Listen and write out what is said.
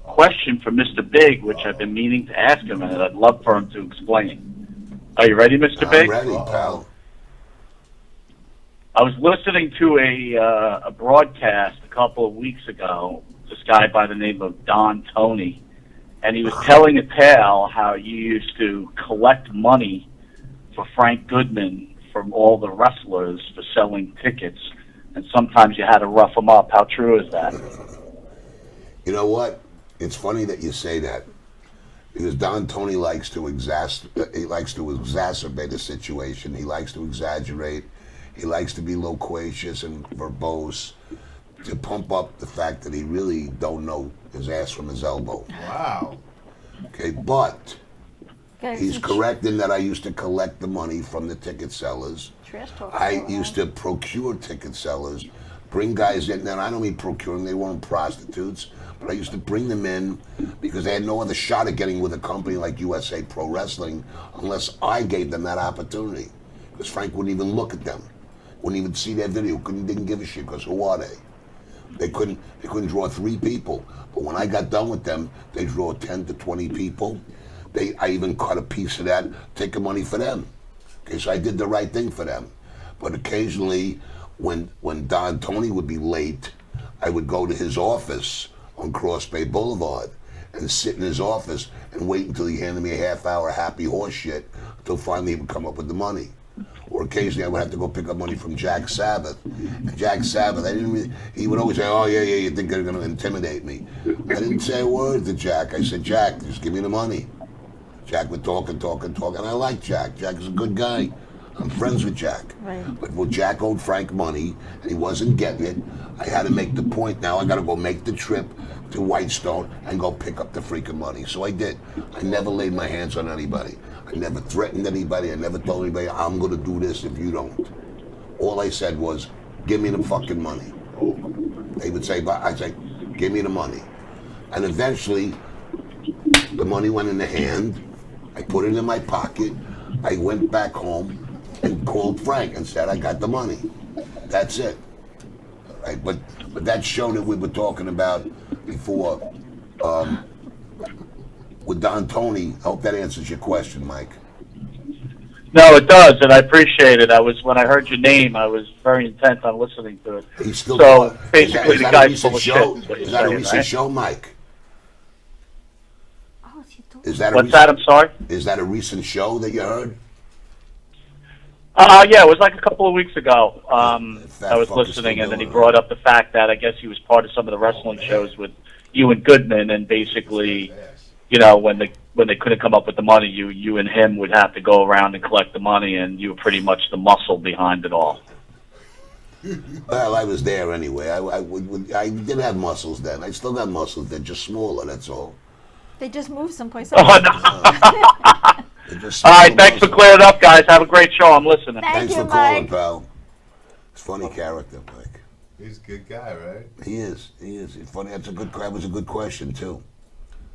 question for Mr. Big, which I've been meaning to ask him, and I'd love for him to explain. Are you ready, Mr. Big? I'm ready, pal. I was listening to a broadcast a couple of weeks ago, this guy by the name of Don Tony, and he was telling a tale how you used to collect money for Frank Goodman from all the wrestlers for selling tickets, and sometimes you had to rough them up. How true is that? You know what? It's funny that you say that, because Don Tony likes to exacerbate the situation. He likes to exaggerate. He likes to be loquacious and verbose to pump up the fact that he really don't know his ass from his elbow. Wow. Okay, but he's correct in that I used to collect the money from the ticket sellers. I used to procure ticket sellers, bring guys in. Now, I don't mean procuring, they weren't prostitutes, but I used to bring them in because they had no other shot at getting with a company like USA Pro Wrestling unless I gave them that opportunity. Because Frank wouldn't even look at them, wouldn't even see their video, didn't give a shit, because who are they? They couldn't draw 3 people. But when I got done with them, they draw 10 to 20 people. I even cut a piece of that, take the money for them. Okay, so I did the right thing for them. But occasionally, when Don Tony would be late, I would go to his office on Cross Bay Boulevard and sit in his office and wait until he handed me a half-hour happy horse shit until finally he would come up with the money. Or occasionally I would have to go pick up money from Jack Sabbath. And Jack Sabbath, he would always say, oh, yeah, you think they're going to intimidate me. I didn't say a word to Jack. I said, Jack, just give me the money. Jack would talk and talk and talk, and I like Jack. Jack is a good guy. I'm friends with Jack. Right. But when Jack owed Frank money, and he wasn't getting it, I had to make the point, now I got to go make the trip to Whitestone and go pick up the freaking money. So I did. I never laid my hands on anybody. I never threatened anybody. I never told anybody, I'm going to do this if you don't. All I said was, give me the fucking money. They would say, I'd say, give me the money. And eventually, the money went in the hand. I put it in my pocket. I went back home and called Frank and said, I got the money. That's it. Right? But that show that we were talking about before with Don Tony, I hope that answers your question, Mike. No, it does, and I appreciate it. When I heard your name, I was very intent on listening to it. He's still so basically, is the that guy's full of shit. Is that a recent show, Mike? Is that What's that? I'm sorry? Is that a recent show that you heard? Yeah, it was like a couple of weeks ago. I was listening, and then he brought up the fact that I guess he was part of some of the wrestling shows with you and Goodman, and basically, you know, when they couldn't come up with the money, you and him would have to go around and collect the money, and you were pretty much the muscle behind it all. Well, I was there anyway. I didn't have muscles then. I still got muscles. They're just smaller, that's all. They just moved someplace else. Oh, no. All right, thanks for clearing it up, guys. Have a great show. I'm listening. Thanks for calling, pal. It's a funny character, Mike. He's a good guy, right? He is. He's funny. That was a good question, too.